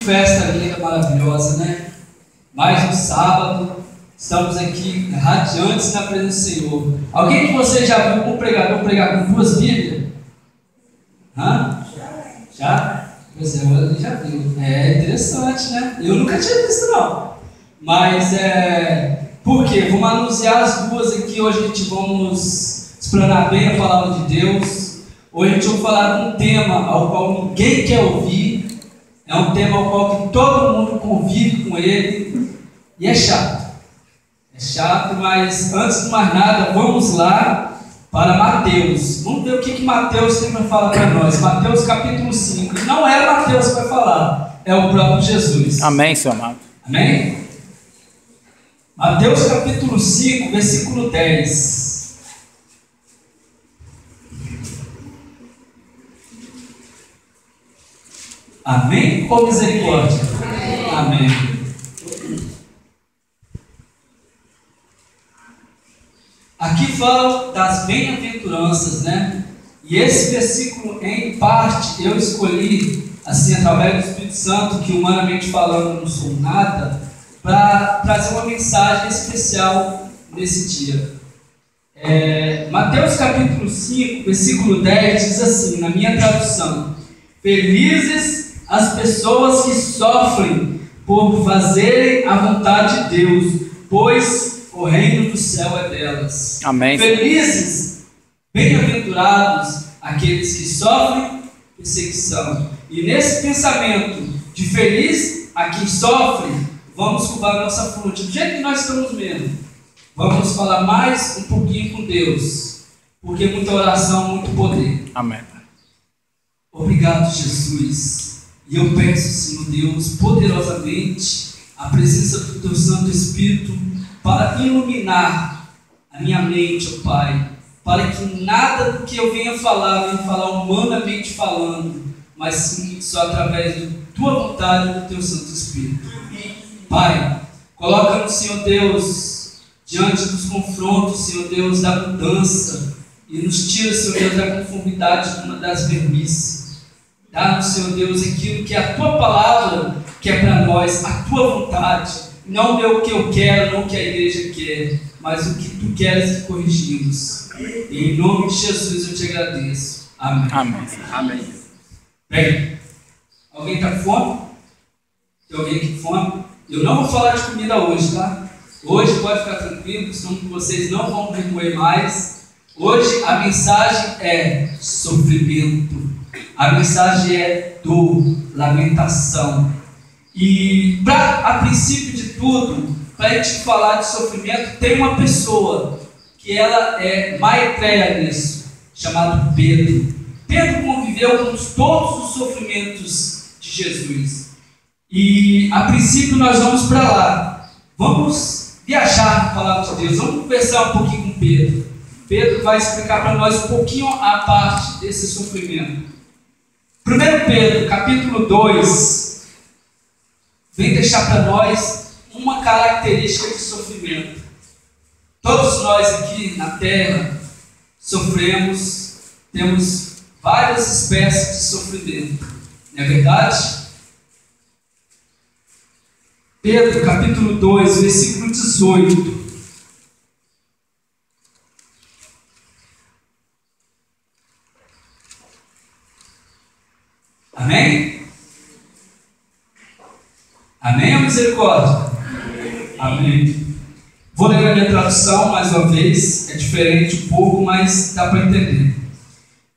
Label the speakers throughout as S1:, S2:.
S1: Festa linda, maravilhosa, né? Mais um sábado, estamos aqui radiantes na presença do Senhor. Alguém de vocês já viu um pregador pregar com duas Bíblias? Hã? Já? Pois é, eu já vi. É interessante, né? Eu nunca tinha visto, não. Mas por quê? Vamos anunciar as duas aqui. Hoje a gente vamos explanar bem a palavra de Deus. Hoje a gente vai falar de um tema ao qual ninguém quer ouvir. É um tema ao qual todo mundo convive com ele. E é chato. É chato, mas antes de mais nada, vamos lá para Mateus. Vamos ver o que Mateus tem para falar para nós. Mateus capítulo 5. Não é Mateus que vai falar, é o próprio Jesus.
S2: Amém, seu amado.
S1: Amém? Mateus capítulo 5, versículo 10. Amém ou misericórdia? Amém. Aqui fala das bem-aventuranças, né? E esse versículo, em parte, eu escolhi, assim, através do Espírito Santo, que humanamente falando eu não sou nada, para trazer uma mensagem especial nesse dia. Mateus capítulo 5, versículo 10, diz assim, na minha tradução: felizes as pessoas que sofrem por fazerem a vontade de Deus, pois o reino do céu é delas.
S2: Amém.
S1: Felizes, bem-aventurados aqueles que sofrem perseguição. E nesse pensamento de feliz a quem sofre, vamos curvar nossa fronte do jeito que nós estamos mesmo. Vamos falar mais um pouquinho com Deus, porque muita oração, muito poder.
S2: Amém.
S1: Obrigado, Jesus. E eu peço, Senhor Deus, poderosamente a presença do Teu Santo Espírito para iluminar a minha mente, ó Pai, para que nada do que eu venha falar humanamente falando, mas sim só através da Tua vontade e do Teu Santo Espírito. Pai, coloca-nos, Senhor Deus, diante dos confrontos, Senhor Deus, da mudança, e nos tira, Senhor Deus, da conformidade das vermices. Dá-nos, Senhor Deus, aquilo que é a Tua palavra quer para nós, a Tua vontade. Não é o que eu quero, não o que a igreja quer, mas o que Tu queres que corrigimos. E em nome de Jesus eu te agradeço. Amém.
S2: Amém. Amém.
S1: Bem, alguém está com fome? Tem alguém aqui com fome? Eu não vou falar de comida hoje, tá? Hoje pode ficar tranquilo, senão vocês não vão remoer mais. Hoje a mensagem é sofrimento. A mensagem é dor, lamentação. E a princípio de tudo, para a gente falar de sofrimento, tem uma pessoa que ela é maitreya nisso, chamado Pedro. Pedro conviveu com todos os sofrimentos de Jesus. E a princípio nós vamos para lá. Vamos viajar na palavra de Deus. Vamos conversar um pouquinho com Pedro. Pedro vai explicar para nós um pouquinho a parte desse sofrimento. 1 Pedro, capítulo 2, vem deixar para nós uma característica de sofrimento. Todos nós aqui na terra sofremos, temos várias espécies de sofrimento, não é verdade? Pedro, capítulo 2, versículo 18. Amém? Amém ou misericórdia? Amém. Vou ler a minha tradução mais uma vez, é diferente um pouco, mas dá para entender.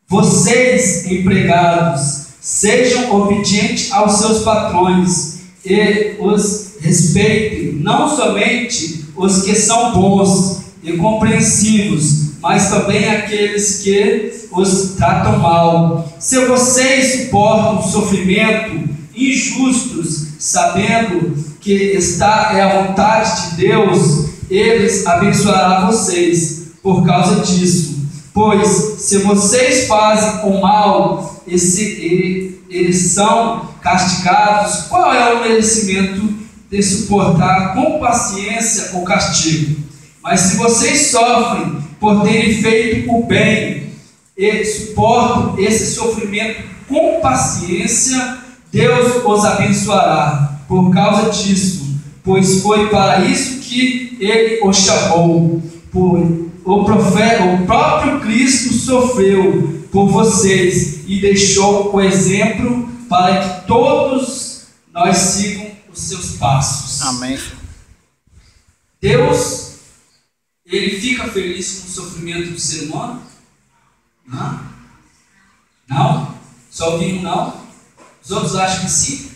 S1: Vocês, empregados, sejam obedientes aos seus patrões e os respeitem, não somente os que são bons e compreensivos, mas também aqueles que os tratam mal. Se vocês suportam sofrimento injustos, sabendo que esta é a vontade de Deus, eles abençoará vocês por causa disso. Pois se vocês fazem o mal e eles são castigados, qual é o merecimento de suportar com paciência o castigo? Mas se vocês sofrem por terem feito o bem e suportam esse sofrimento com paciência, Deus os abençoará por causa disso, pois foi para isso que Ele os chamou. O próprio Cristo sofreu por vocês e deixou o exemplo para que todos nós sigam os seus passos.
S2: Amém.
S1: Deus, Ele fica feliz com o sofrimento do ser humano? Não? Não? Só ouvindo não? Os outros acham que sim?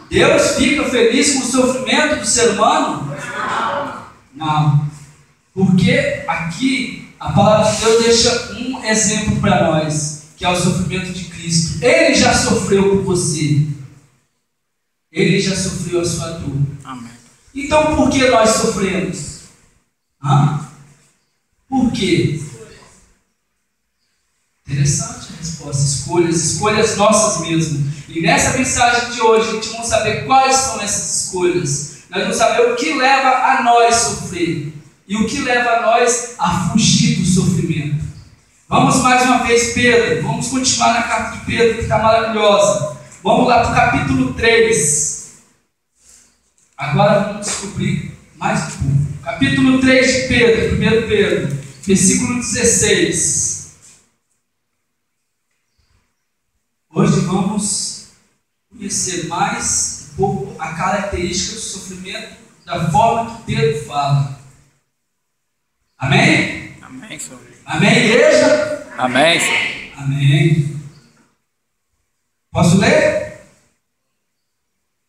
S1: Deus fica feliz com o sofrimento do ser humano? Não. Porque aqui a palavra de Deus deixa um exemplo para nós, que é o sofrimento de Cristo. Ele já sofreu por você. Ele já sofreu a sua dor.
S2: Amém.
S1: Então por que nós sofremos? Por quê? Interessante a resposta. Escolhas nossas mesmo. E nessa mensagem de hoje a gente vai saber quais são essas escolhas. Nós vamos saber o que leva a nós sofrer e o que leva a nós a fugir do sofrimento. Vamos mais uma vez, Pedro. Vamos continuar na carta de Pedro, que está maravilhosa. Vamos lá para o capítulo 3. Agora vamos descobrir mais um pouco. Capítulo 3 de Pedro, 1 Pedro, versículo 16. Hoje vamos conhecer mais um pouco a característica do sofrimento da forma que Pedro fala. Amém?
S2: Amém, Senhor.
S1: Amém, igreja?
S2: Amém, Senhor.
S1: Amém. Posso ler?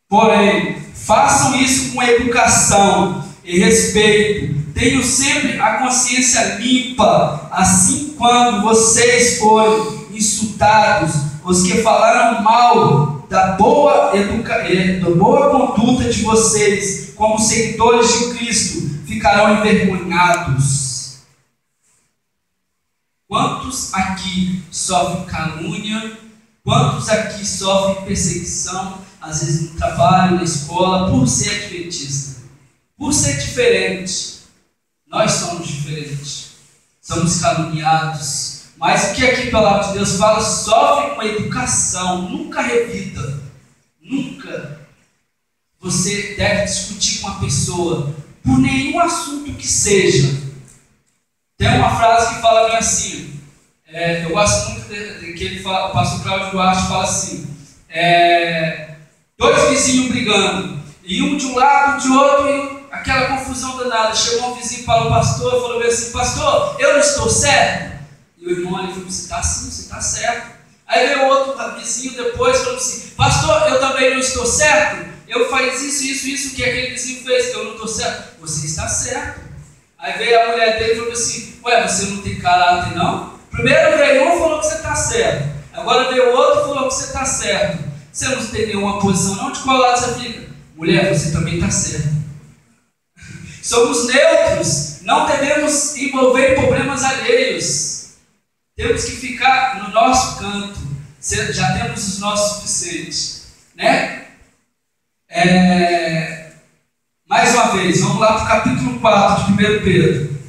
S1: Porém, façam isso com educação e respeito. Tenham sempre a consciência limpa, assim quando vocês forem insultados, os que falaram mal da boa conduta de vocês, como seguidores de Cristo, ficarão envergonhados. Quantos aqui sofrem calúnia? Quantos aqui sofrem perseguição, às vezes no trabalho, na escola, por ser adventista? Por ser diferente. Nós somos diferentes. Somos caluniados. Mas o que aqui a palavra de Deus fala? Sofre com educação, nunca revida, nunca você deve discutir com uma pessoa, por nenhum assunto que seja. Tem uma frase que fala bem assim, eu gosto muito que ele fala, o pastor Cláudio Duarte fala assim, dois vizinhos brigando, e um de um lado, de outro, e aquela confusão danada. Chegou um vizinho para o pastor e falou assim: pastor, eu não estou certo? E o irmão ali falou: você está sim, você está certo. Aí veio outro vizinho depois e falou assim: pastor, eu também não estou certo? Eu fiz isso que aquele vizinho fez, eu não estou certo. Você está certo. Aí veio a mulher dele e falou assim: ué, você não tem caráter não? Primeiro veio um e falou que você está certo. Agora veio outro e falou que você está certo. Você não tem nenhuma posição não? De qual lado você fica? Mulher, você também está certo. Somos neutros, não devemos envolver em problemas alheios. Temos que ficar no nosso canto. Já temos os nossos suficientes, né? Mais uma vez, vamos lá para o capítulo 4 de 1 Pedro.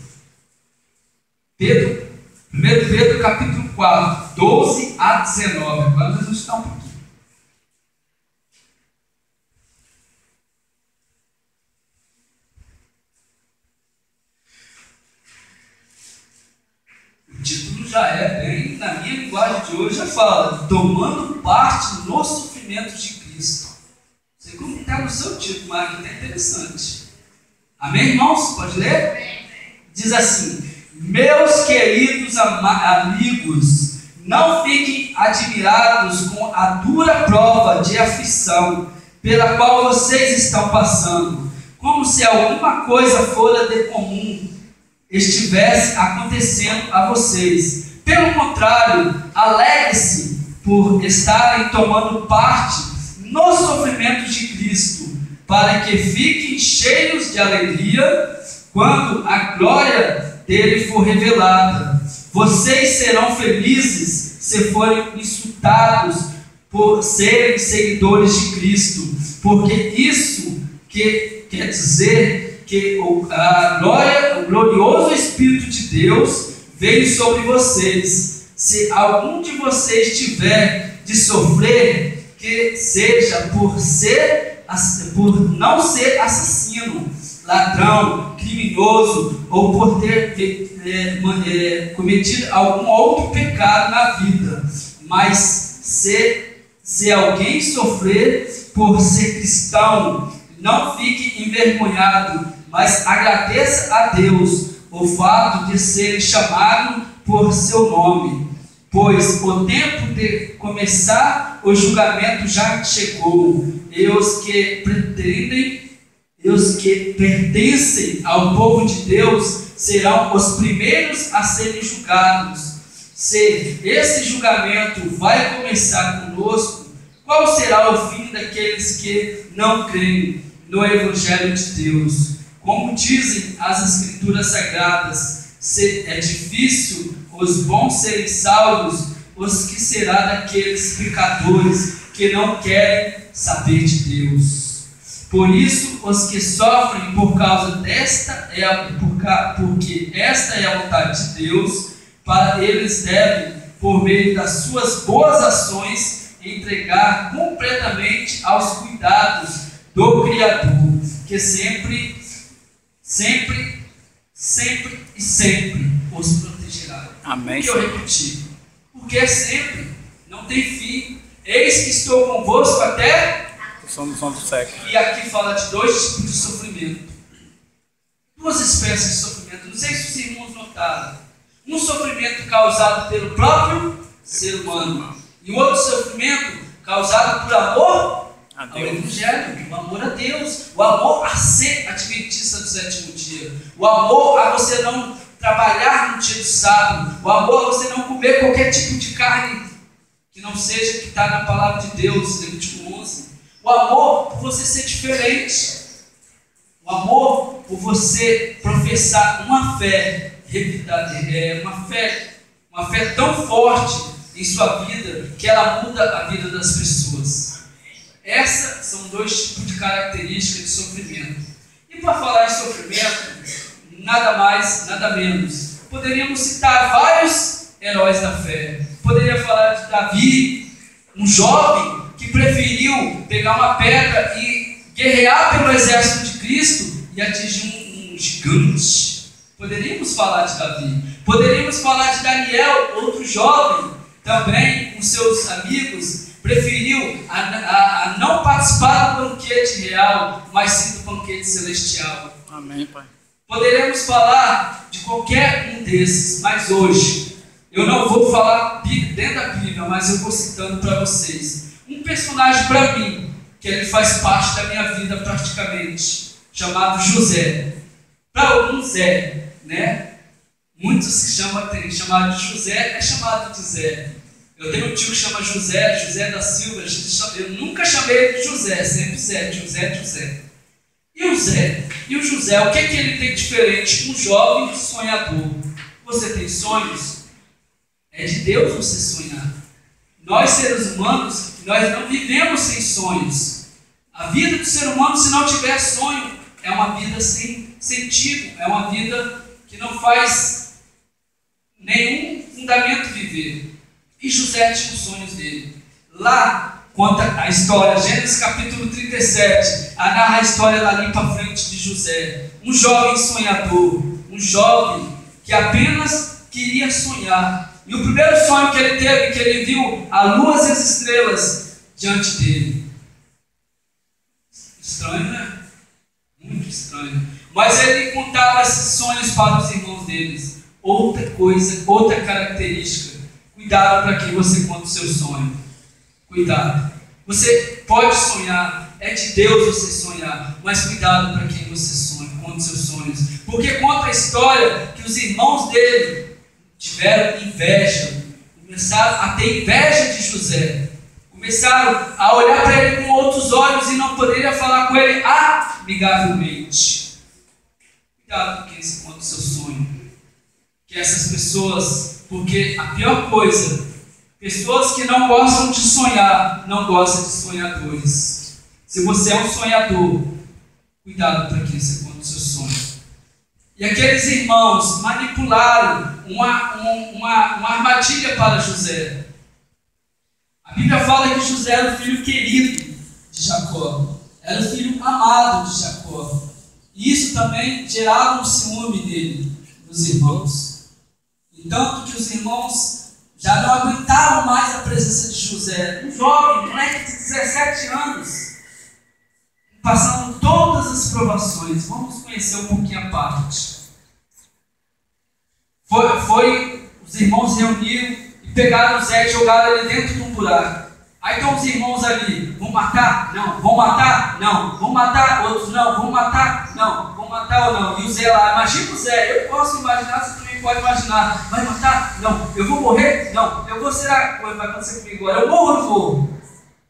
S1: 1 Pedro, capítulo 4, 12 a 19. Agora nós vamos estudar um pouquinho. O título já é bem, na minha linguagem de hoje, já fala: tomando parte no sofrimento de Cristo. Não sei como está no seu título, mas aqui está interessante. Amém, irmãos? Pode ler? Diz assim: meus queridos amigos, não fiquem admirados com a dura prova de aflição pela qual vocês estão passando, como se alguma coisa fora de comum estivesse acontecendo a vocês. Pelo contrário, alegre-se por estarem tomando parte nos sofrimentos de Cristo, para que fiquem cheios de alegria quando a glória dele for revelada. Vocês serão felizes se forem insultados por serem seguidores de Cristo, porque isso quer dizer que o glorioso Espírito de Deus veio sobre vocês. Se algum de vocês tiver de sofrer, que seja por não ser assassino, ladrão, criminoso, ou por ter cometido algum outro pecado na vida, mas se alguém sofrer por ser cristão, não fique envergonhado, mas agradeça a Deus o fato de ser chamado por seu nome, pois o tempo de começar o julgamento já chegou, e os que pertencem ao povo de Deus serão os primeiros a serem julgados. Se esse julgamento vai começar conosco, qual será o fim daqueles que não creem no Evangelho de Deus? Como dizem as Escrituras Sagradas, se é difícil os bons serem salvos, os que será daqueles pecadores que não querem saber de Deus. Por isso, os que sofrem por causa porque esta é a vontade de Deus, para eles devem, por meio das suas boas ações, entregar completamente aos cuidados do Criador, que sempre os protegerá.
S2: Amém.
S1: E eu repeti, porque sempre, não tem fim. Eis que estou convosco até
S2: do século.
S1: E aqui fala de dois tipos de sofrimento. Duas espécies de sofrimento. Não sei se os irmãos notaram. Um sofrimento causado pelo próprio ser humano. E o outro sofrimento causado por amor ao Evangelho. O amor a Deus. O amor a ser adventista do sétimo dia. O amor a você não trabalhar no dia do sábado. O amor a você não comer qualquer tipo de carne que não seja que está na palavra de Deus, Levítico 11. O amor por você ser diferente. O amor por você professar uma fé, uma fé tão forte em sua vida que ela muda a vida das pessoas. Essas são dois tipos de características de sofrimento. E para falar em sofrimento, nada mais, nada menos, poderíamos citar vários heróis da fé. Poderia falar de Davi, um jovem que preferiu pegar uma pedra e guerrear pelo exército de Cristo e atingir um gigante. Poderíamos falar de Davi. Poderíamos falar de Daniel, outro jovem, também com seus amigos, preferiu a não participar do banquete real, mas sim do banquete celestial.
S2: Amém, Pai.
S1: Poderemos falar de qualquer um desses, mas hoje eu não vou falar dentro da Bíblia, mas eu vou citando para vocês. Um personagem para mim, que ele faz parte da minha vida praticamente, chamado José. Para alguns né? Muitos têm chamado de José, é chamado de Zé. Eu tenho um tio que chama José da Silva. Eu nunca chamei ele de José, sempre José. E o José, o que ele tem diferente? Um jovem sonhador. Você tem sonhos? É de Deus você sonhar. Nós, seres humanos, nós não vivemos sem sonhos. A vida do ser humano, se não tiver sonho, é uma vida sem sentido. É uma vida que não faz nenhum fundamento viver. E José tinha os sonhos dele. Lá conta a história, Gênesis capítulo 37, narra a história dali para frente de José. Um jovem sonhador, um jovem que apenas queria sonhar. E o primeiro sonho que ele teve, que ele viu a lua e as estrelas diante dele. Estranho, né? Muito estranho. Mas ele contava esses sonhos para os irmãos deles. Outra coisa, outra característica. Cuidado para quem você conta o seu sonho. Cuidado. Você pode sonhar, é de Deus você sonhar, mas cuidado para quem você sonha, conta os seus sonhos. Porque conta a história que os irmãos dele tiveram inveja, começaram a ter inveja de José, começaram a olhar para ele com outros olhos e não poderiam falar com ele amigavelmente. Cuidado com quem se conta o seu sonho. Que essas pessoas, porque a pior coisa, pessoas que não gostam de sonhar, não gostam de sonhadores. Se você é um sonhador, cuidado para quem você conta o seu sonho. E aqueles irmãos manipularam uma armadilha para José. A A Bíblia fala que José era o filho querido de Jacó, era o filho amado de Jacó. E isso também gerava um ciúme dele, dos irmãos. E tanto que os irmãos já não aguentavam mais a presença de José. Um jovem, moleque de 17 anos, passando todas as provações. Vamos conhecer um pouquinho a parte. Os irmãos reuniram e pegaram José e jogaram ele dentro de um buraco. Aí estão os irmãos ali, vão matar? Não. Vão matar? Não. Vão matar? Outros não. Vão matar? Não. Vão matar ou não? E o Zé lá, imagina o Zé, eu posso imaginar, você também pode imaginar. Vai matar? Não. Eu vou morrer? Não. Eu vou, será que vai acontecer comigo agora? Eu morro ou não vou?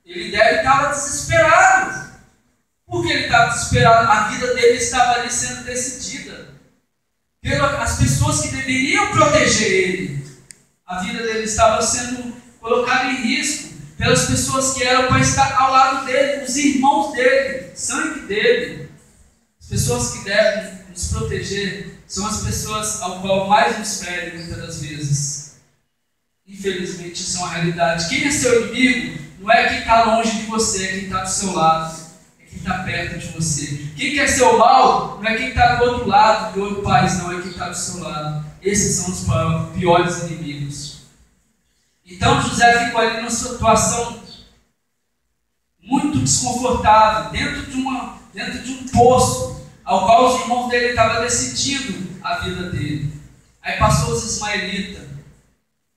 S1: Ele deve estar desesperado. Por que ele estava desesperado? A vida dele estava ali sendo decidida pelas pessoas que deveriam proteger ele. A vida dele estava sendo colocada em risco pelas pessoas que eram para estar ao lado dele, os irmãos dele, sangue dele. As pessoas que devem nos proteger são as pessoas ao qual mais nos ferem muitas das vezes. Infelizmente, isso é uma realidade. Quem é seu inimigo não é quem está longe de você, é quem está do seu lado, é quem está perto de você. Quem quer seu mal não é quem está do outro lado, do outro país, não, é quem está do seu lado. Esses são os piores inimigos. Então José ficou ali numa situação muito desconfortável, dentro de um poço, ao qual os irmãos dele estavam decidindo a vida dele. Aí passou os ismaelitas.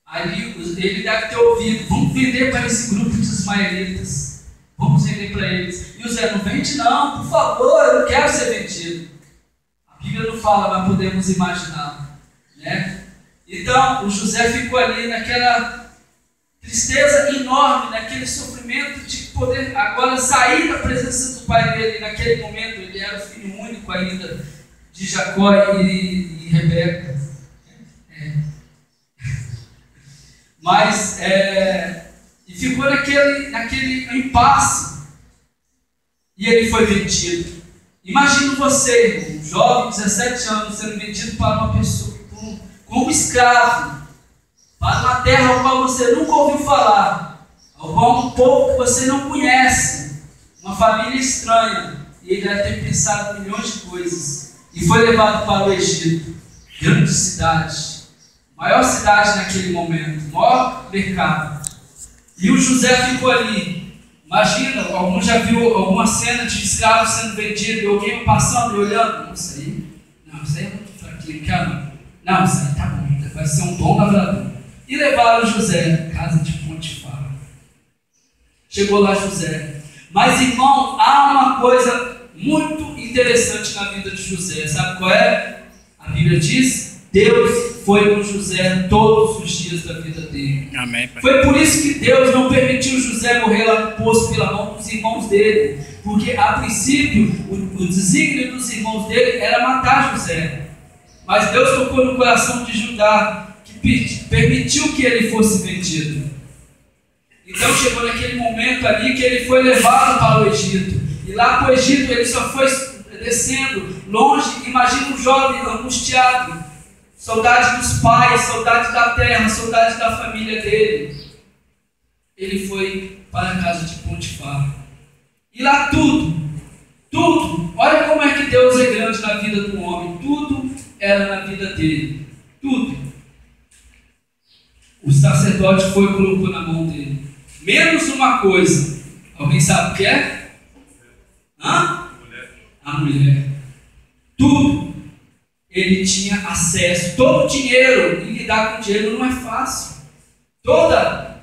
S1: Ali ele deve ter ouvido, vamos vender para esse grupo de ismaelitas. Vamos vender para eles. E o Zé, não vende não, por favor, eu não quero ser vendido. A Bíblia não fala, mas podemos imaginar, né? Então o José ficou ali naquela tristeza enorme, naquele sofrimento de poder agora sair da presença do pai dele. Naquele momento ele era o filho único ainda de Jacó e Rebeca. Mas e ficou naquele impasse, e ele foi vendido. Imagina você, um jovem de 17 anos, sendo vendido para uma pessoa como escravo, para uma terra ao qual você nunca ouviu falar, ao qual um povo que você não conhece, uma família estranha. E ele deve ter pensado milhões de coisas. E foi levado para o Egito, grande cidade, maior cidade naquele momento, maior mercado. E o José ficou ali. Imagina, algum já viu alguma cena de escravo sendo vendido, e alguém passando e olhando. Não, isso aí é muito fraquinho, cara. Não, isso aí tá bom, vai ser um bom lavrador. E levaram José, casa de Potifar. Chegou lá José. Mas, irmão, há uma coisa muito interessante na vida de José. Sabe qual é? A Bíblia diz: Deus foi com José todos os dias da vida dele.
S2: Amém, pai.
S1: Foi por isso que Deus não permitiu José morrer lá no poço pela mão dos irmãos dele. Porque, a princípio, o desígnio dos irmãos dele era matar José. Mas Deus tocou no coração de Judá, permitiu que ele fosse vendido. Então chegou naquele momento ali que ele foi levado para o Egito. E lá para o Egito ele só foi descendo longe. Imagina um jovem angustiado, saudade dos pais, saudade da terra, saudade da família dele. Ele foi para a casa de Potifar. E lá tudo, olha como é que Deus é grande na vida do homem. Tudo era na vida dele, tudo. O sacerdote foi e colocou na mão dele. Menos uma coisa. Alguém sabe o que é? A mulher. Tudo. Ele tinha acesso. Todo o dinheiro. E lidar com dinheiro não é fácil. Todos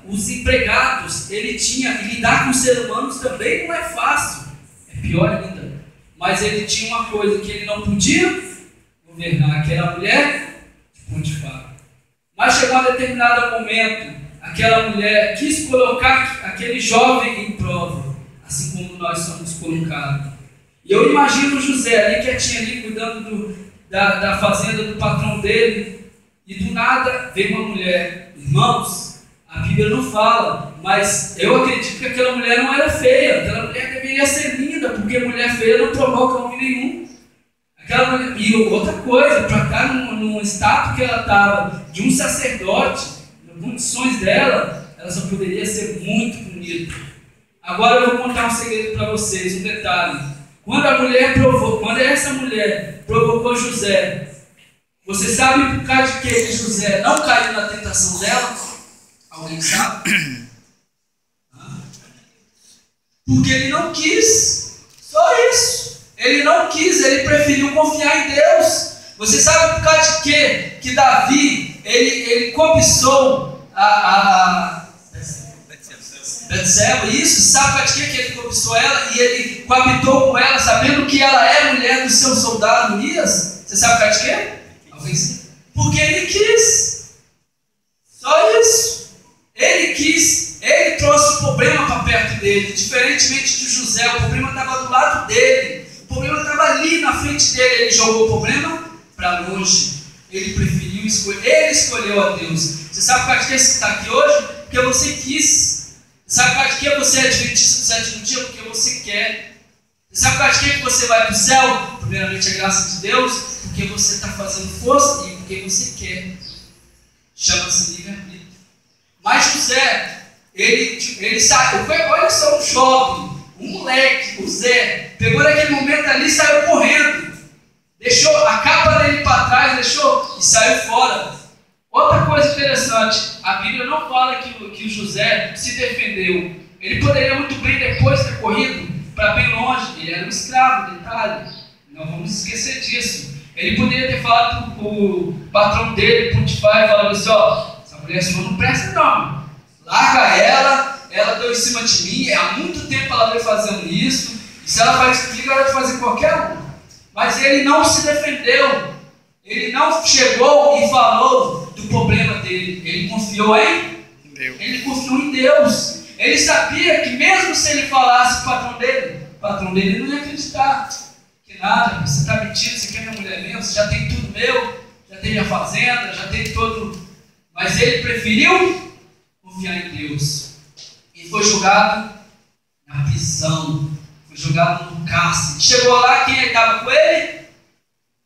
S1: os empregados ele tinha. E lidar com seres humanos também não é fácil. É pior ainda. Mas ele tinha uma coisa que ele não podia governar, que era a mulher de Potifar. Mas chegou a determinado momento, aquela mulher quis colocar aquele jovem em prova, assim como nós somos colocados. E eu imagino José ali quietinho ali, cuidando da fazenda do patrão dele, e do nada veio uma mulher. Irmãos, a Bíblia não fala, mas eu acredito que aquela mulher não era feia, aquela mulher deveria ser linda, porque mulher feia não provoca homem nenhum. E outra coisa, para estar num status que ela estava, de um sacerdote, nas condições dela, ela ela só poderia ser muito bonita. Agora eu vou contar um segredo para vocês, um detalhe. Quando essa mulher provocou José, você sabe por causa de que José não caiu na tentação dela? Alguém sabe? Porque ele não quis. Só isso. Ele não quis, ele preferiu confiar em Deus. Você sabe por causa de quê? Que Davi, ele cobiçou a Betseba, isso, sabe por causa de quê que ele cobiçou ela e ele coabitou com ela, sabendo que ela é mulher do seu soldado Urias? Você sabe por causa de quê? Porque ele quis. Só isso. Ele quis, ele trouxe o problema para perto dele, diferentemente de José, o problema estava do lado dele, o problema estava ali na frente dele, ele jogou o problema para longe, ele preferiu escolher, ele escolheu a Deus. Você sabe por causa de que você está aqui hoje? Porque você quis. Você sabe por causa de que você é adventista do sétimo dia? Porque você quer. Você sabe por causa de que você vai para o céu? Primeiramente a graça de Deus, porque você está fazendo força e porque você quer. Chama-se livre-arbítrio. Mas José, ele saiu, olha só um jovem, um moleque, o Zé, pegou naquele momento ali e saiu correndo. Deixou a capa dele para trás, deixou e saiu fora. Outra coisa interessante, a Bíblia não fala que o José se defendeu. Ele poderia muito bem depois ter corrido para bem longe. Ele era um escravo, detalhe. Não vamos esquecer disso. Ele poderia ter falado para o patrão dele, Potifar, e falado assim, ó, essa mulher sua não presta não. Larga ela deu em cima de mim, há muito tempo ela veio fazendo isso, e se ela faz comigo, ela vai fazer qualquer um. Mas ele não se defendeu, ele não chegou e falou do problema dele, ele confiou em Deus. Ele confiou em Deus. Ele sabia que mesmo se ele falasse para o patrão dele não ia acreditar. Que nada, você está mentindo, você quer minha mulher mesmo, você já tem tudo meu, já tem minha fazenda, já tem todo. Mas ele preferiu confiar em Deus. E foi jogado na prisão, foi jogado no cárcere. Chegou lá, quem estava com ele?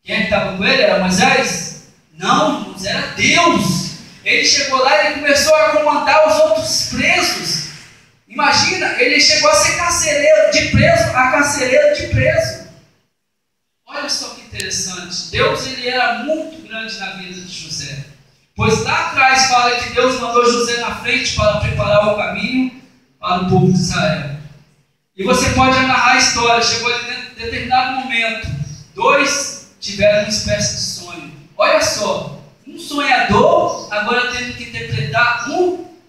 S1: Quem estava com ele? Era Moisés? Não, irmãos, era Deus. Ele chegou lá e ele começou a comandar os outros presos. Imagina, ele chegou a ser carcereiro de preso a carcereiro de preso. Olha só que interessante. Deus, ele era muito grande na vida de José. Pois lá atrás fala que Deus mandou José na frente para preparar o caminho para o povo de Israel. E você pode agarrar a história. Chegou em determinado momento, dois tiveram uma espécie de sonho. Olha só, um sonhador agora tendo que interpretar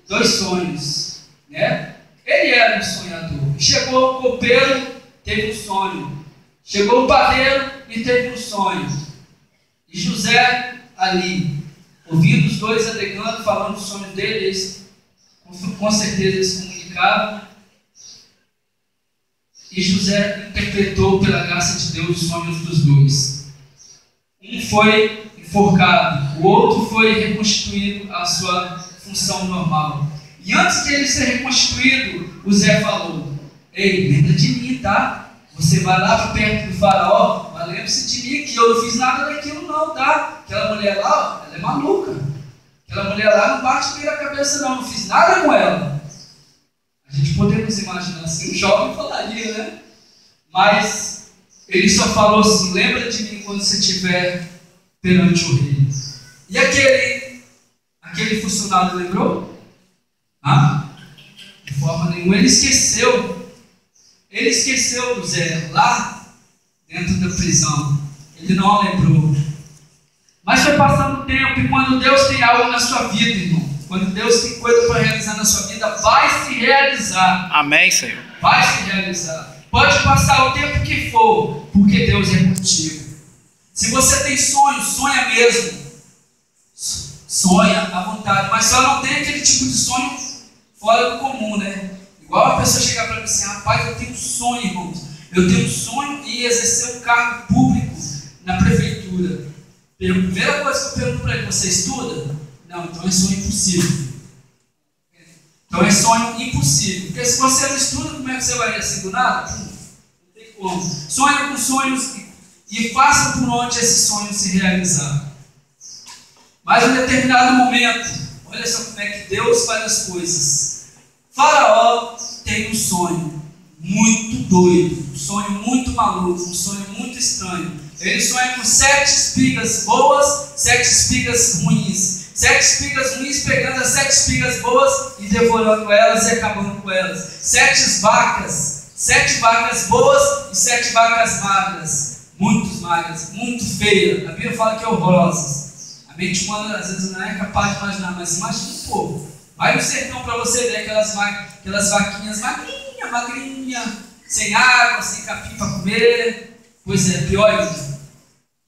S1: dois sonhos, né? Ele era um sonhador. Chegou o copeiro, teve um sonho. Chegou o padeiro e teve um sonho. E José ali, ouvindo os dois alegando, falando do sonho deles, com certeza eles comunicavam. E José interpretou pela graça de Deus os sonhos dos dois. Um foi enforcado, o outro foi reconstituído à sua função normal. E antes de ele ser reconstituído, o Zé falou: ei, lembra de mim, tá? Você vai lá para perto do faraó, mas lembre-se de mim que eu não fiz nada daquilo não, tá? Aquela mulher lá, ela é maluca. Aquela mulher lá não bate bem na cabeça não fiz nada com ela. A gente podemos imaginar assim, um jovem falaria, né? Mas ele só falou assim: lembra de mim quando você estiver perante o rei. E aquele funcionário lembrou? De forma nenhuma. Ele esqueceu do Zé lá dentro da prisão. Ele não a lembrou. Mas foi passando o tempo, e quando Deus tem algo na sua vida, irmão, quando Deus tem coisa para realizar na sua vida, vai se realizar.
S2: Amém, Senhor.
S1: Vai se realizar. Pode passar o tempo que for, porque Deus é contigo. Se você tem sonho, sonha mesmo. Sonha à vontade, mas só não tem aquele tipo de sonho fora do comum, né? Igual a pessoa chegar para mim assim: rapaz, eu tenho um sonho, irmãos. Eu tenho um sonho em exercer um cargo público na prefeitura. A primeira coisa que eu pergunto para ele: você estuda? Não, então é sonho impossível. Então é sonho impossível. Porque se você não estuda, como é que você vai assim do nada? Não tem como. Sonha com sonhos e faça por onde esse sonho se realizar. Mas em determinado momento, Olha só como é que Deus faz as coisas. Faraó tem um sonho muito doido, um sonho muito maluco, um sonho muito estranho. Ele sonha com 7 espigas boas, 7 espigas ruins. 7 espigas ruins pegando as 7 espigas boas e devorando elas e acabando com elas. 7 vacas boas e 7 vacas magras. Muito magras, muito feias. A Bíblia fala que é horrorosas. A mente humana às vezes não é capaz de imaginar, mas imagina um pouco. Vai no sertão para você ver aquelas vaquinhas magrinha, sem água, sem capim para comer. Pois é, pior ainda.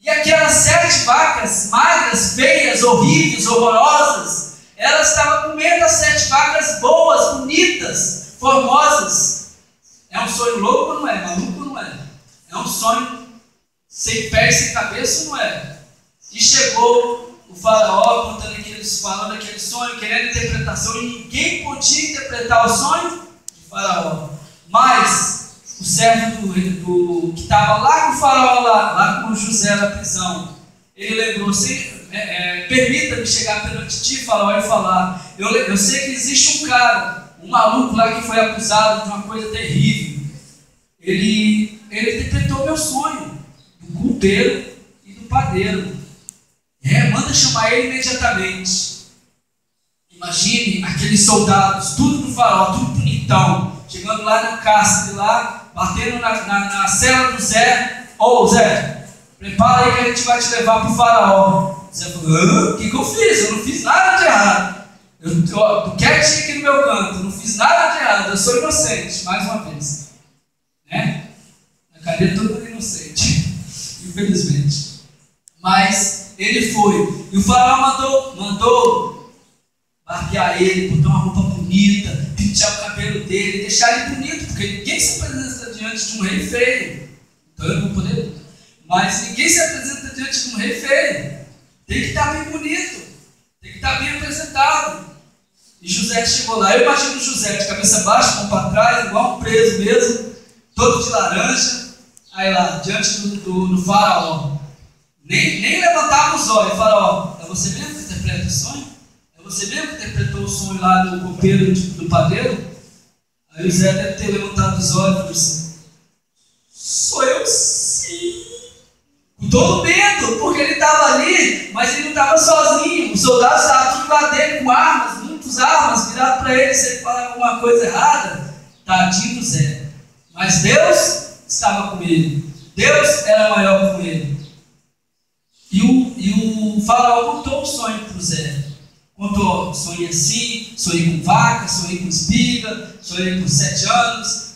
S1: E aquelas 7 vacas magras, feias, horríveis, horrorosas, elas estavam comendo as 7 vacas boas, bonitas, formosas. É um sonho louco ou não é? Maluco ou não é? É um sonho sem pé e sem cabeça ou não é? E chegou o faraó falando aquele sonho, querendo interpretação, e ninguém podia interpretar o sonho de faraó. Mas o servo que estava lá com o faraó, lá com José na prisão, ele lembrou, permita-me chegar perante ti, faraó, e falar, eu sei que existe um cara, um maluco lá que foi acusado de uma coisa terrível. Ele interpretou meu sonho, do culpeiro e do padeiro. Manda chamar ele imediatamente. Imagine aqueles soldados, tudo do faraó, tudo bonitão, chegando lá na cárcere, lá, batendo na cela do Zé. Zé, prepara aí que a gente vai te levar para o faraó. Zé falou, o que eu fiz? Eu não fiz nada de errado. Eu tô quietinho aqui no meu canto, eu não fiz nada de errado, eu sou inocente, mais uma vez. Né? Na cadeia todo mundo inocente, infelizmente. Mas ele foi, e o faraó mandou barbear ele, botar uma roupa bonita, pentear o cabelo dele, deixar ele bonito, porque ninguém se apresenta diante de um rei feio. Então eu não vou poder, mas ninguém se apresenta diante de um rei feio. Tem que estar bem bonito, tem que estar bem apresentado. E José chegou lá, eu imagino José de cabeça baixa, mão para trás, igual um preso mesmo, todo de laranja, aí lá, diante do faraó. Nem levantava os olhos. Faraó, é você mesmo que interpreta o sonho? É você mesmo que interpretou o sonho lá do copeiro, do padeiro? Aí o Zé deve ter levantado os olhos e falou assim, sou eu sim. Com todo medo, porque ele estava ali, mas ele não estava sozinho. Os soldados estavam tudo lá dentro com armas, muitas armas, viraram para ele, se ele falar alguma coisa errada, tadinho do Zé. Mas Deus estava com ele. Deus era maior com ele. E o faraó contou o sonho para o Zé. Contou, sonhei assim, sonhei com vaca, sonhei com espiga, sonhei com 7 anos.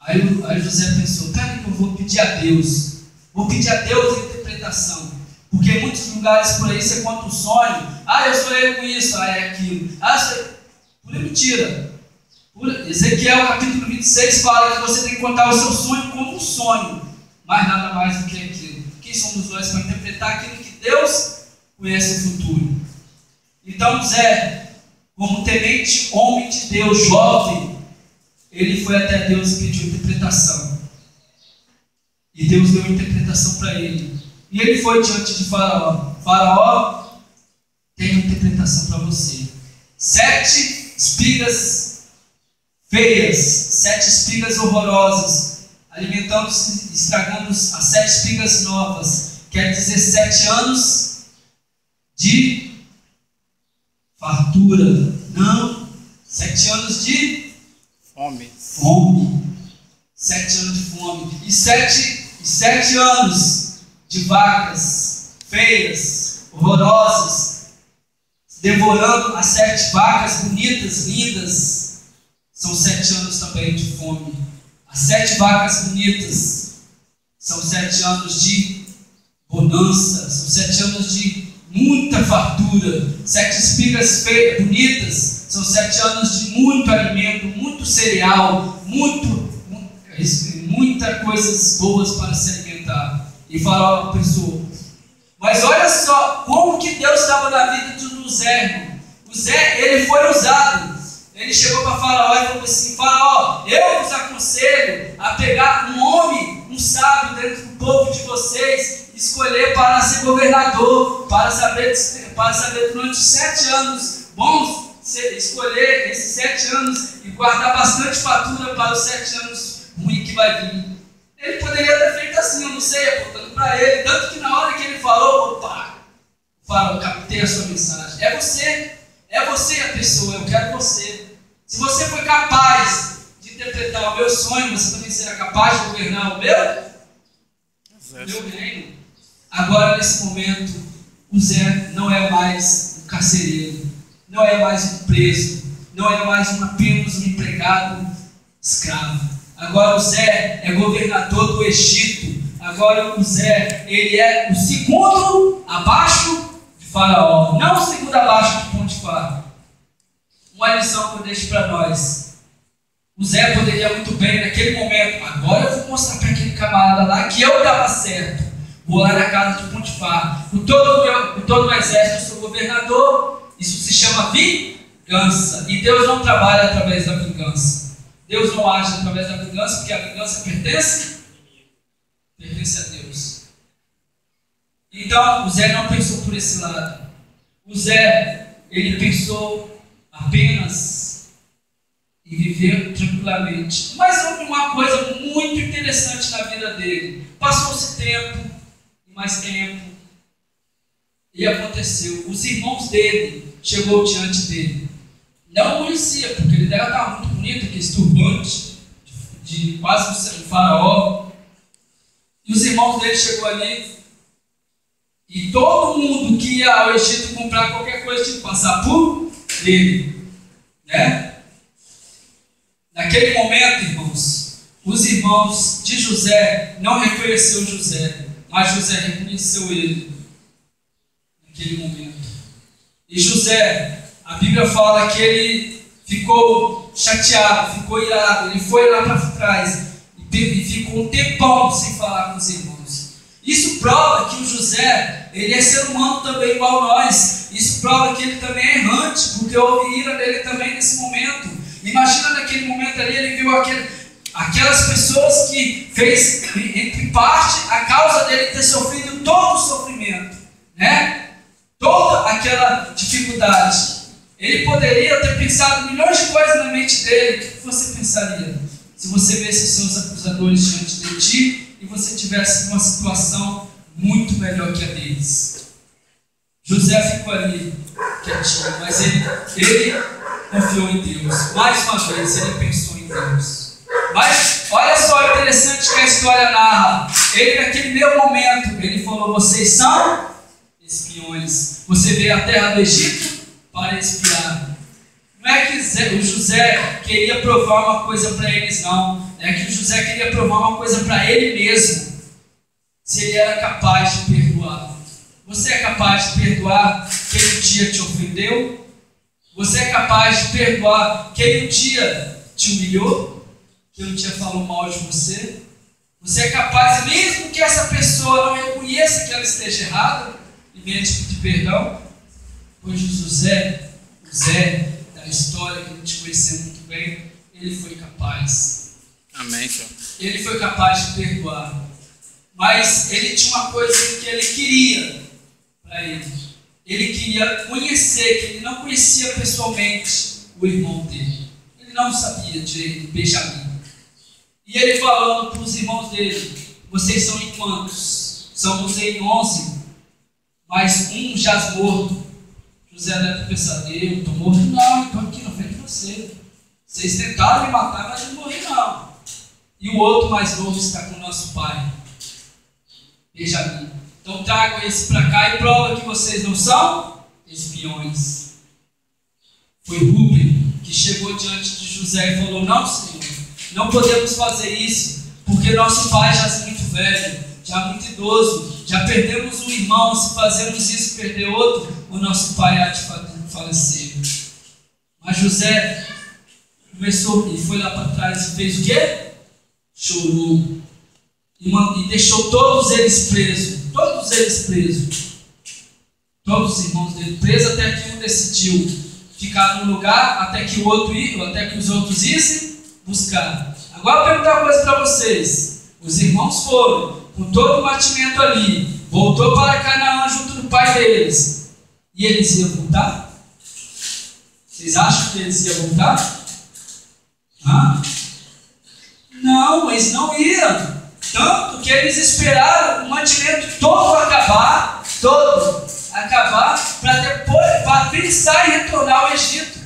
S1: Aí José pensou, cara, que eu vou pedir a Deus. Vou pedir a Deus a interpretação. Porque em muitos lugares por aí você conta um sonho. Eu sonhei com isso, é aquilo. Pura mentira. Ezequiel capítulo 26 fala que você tem que contar o seu sonho como um sonho. Mas nada mais do que aquilo. Quem somos nós para interpretar aquilo que Deus conhece o futuro? Então Zé, como temente homem de Deus, jovem, ele foi até Deus e pediu interpretação. E Deus deu interpretação para ele. E ele foi diante de Faraó. Faraó, tem uma interpretação para você. 7 espigas feias, 7 espigas horrorosas, alimentando-se, estragando as 7 espigas novas. Quer dizer 7 anos de fartura. Não, 7 anos de fome. 7 anos de fome. E 7 anos de vacas feias, horrorosas, devorando as 7 vacas bonitas, lindas. São 7 anos também de fome. As 7 vacas bonitas são 7 anos de bonança, são 7 anos de muita fartura. 7 espigas feias, bonitas, são 7 anos de muito alimento, muito cereal, muitas coisas boas para se alimentar. E Faraó pensou, mas olha só como que Deus estava na vida do Zé, irmão. O Zé, ele foi usado. Ele chegou para Faraó e falou assim, Faraó, eu vos aconselho a pegar um homem, um sábio dentro do povo de vocês, escolher para ser governador, para saber para saber durante 7 anos bons, escolher esses 7 anos e guardar bastante fatura para os 7 anos ruins que vai vir. Ele poderia ter feito assim, eu não sei, apontando para ele, tanto que na hora que ele falou, opa, fala, eu captei a sua mensagem. É você a pessoa, eu quero você. Se você foi capaz de interpretar o meu sonho, você também será capaz de governar o meu reino. Agora, nesse momento, o Zé não é mais um carcereiro, não é mais um preso, não é mais apenas um empregado escravo. Agora o Zé é governador do Egito. Agora o Zé, ele é o segundo abaixo de Faraó, não o segundo abaixo de Potifar. Uma lição que eu deixo para nós. O Zé poderia muito bem, naquele momento, agora eu vou mostrar para aquele camarada lá que eu dava certo. Vou lá na casa de Potifar. Com todo o exército, eu sou governador. Isso se chama vingança. E Deus não trabalha através da vingança. Deus não age através da vingança, porque a vingança pertence a Deus. Então, o Zé não pensou por esse lado. O Zé, ele pensou apenas em viver tranquilamente. Mas houve uma coisa muito interessante na vida dele. Passou-se tempo, e mais tempo, e aconteceu. Os irmãos dele chegou diante dele. Não conhecia, porque ele deve estar muito bonito, aquele turbante de quase um faraó. E os irmãos dele chegou ali, e todo mundo que ia ao Egito comprar qualquer coisa tinha que passar por ele, né? Naquele momento, irmãos, os irmãos de José não reconheceram José, mas José reconheceu ele naquele momento. E José, a Bíblia fala que ele ficou chateado, ficou irado, ele foi lá para trás e ficou um tempão sem falar com os irmãos. Isso prova que o José, ele é ser humano também igual a nós. Isso prova que ele também é errante, porque houve ira dele também nesse momento. Imagina naquele momento ali, ele viu aquelas pessoas que fez, entre parte, a causa dele ter sofrido todo o sofrimento, né? Toda aquela dificuldade. Ele poderia ter pensado milhões de coisas na mente dele. O que você pensaria se você visse seus acusadores diante de ti e você tivesse uma situação muito melhor que a deles? José ficou ali quietinho, mas ele confiou em Deus. Mais uma vez, ele pensou em Deus. Mas olha só, interessante que a história narra. Ele, naquele mesmo momento, ele falou: vocês são espiões. Você veio à terra do Egito para espiar. Não é que o José queria provar uma coisa para eles, não. É que o José queria provar uma coisa para ele mesmo. Se ele era capaz de perdoar. Você é capaz de perdoar quem um dia te ofendeu? Você é capaz de perdoar quem um dia te humilhou? Quem um dia falou mal de você? Você é capaz, mesmo que essa pessoa não reconheça que ela esteja errada, e venha te pedir perdão? Pois o Zé da história que a gente conheceu muito bem, ele foi capaz.
S2: Amém, Senhor.
S1: Ele foi capaz de perdoar. Mas ele tinha uma coisa que ele queria para ele. Ele queria conhecer, que ele não conhecia pessoalmente o irmão dele. Ele não sabia de Benjamim. E ele falando para os irmãos dele: vocês são em quantos? Somos em 11, mas um jaz morto. José deve ter pensado: eu estou morto? Não, estou aqui na frente de você. Vocês tentaram me matar, mas eu não morri não. E o outro mais novo está com o nosso pai, Benjamim. Então tragam esse para cá e prova que vocês não são espiões. Foi Rúben que chegou diante de José e falou: não, Senhor, não podemos fazer isso, porque nosso pai já é muito velho, já muito idoso, já perdemos um irmão. Se fazermos isso, perder outro, o nosso pai há de falecer. Mas José começou e foi lá para trás e fez o quê? Chorou e deixou todos eles presos. Todos os irmãos dele presos, até que um decidiu ficar num lugar, até que os outros issem buscar. Agora eu vou perguntar uma coisa para vocês. Os irmãos foram com todo o mantimento ali, voltou para Canaã junto do pai deles. E eles iam voltar? Vocês acham que eles iam voltar? Não, eles não iam. Tanto que eles esperaram o mantimento todo acabar, para depois pensar em retornar ao Egito.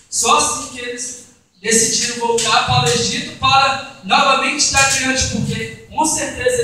S1: Só assim que eles decidiram voltar para o Egito para novamente estar diante, porque com certeza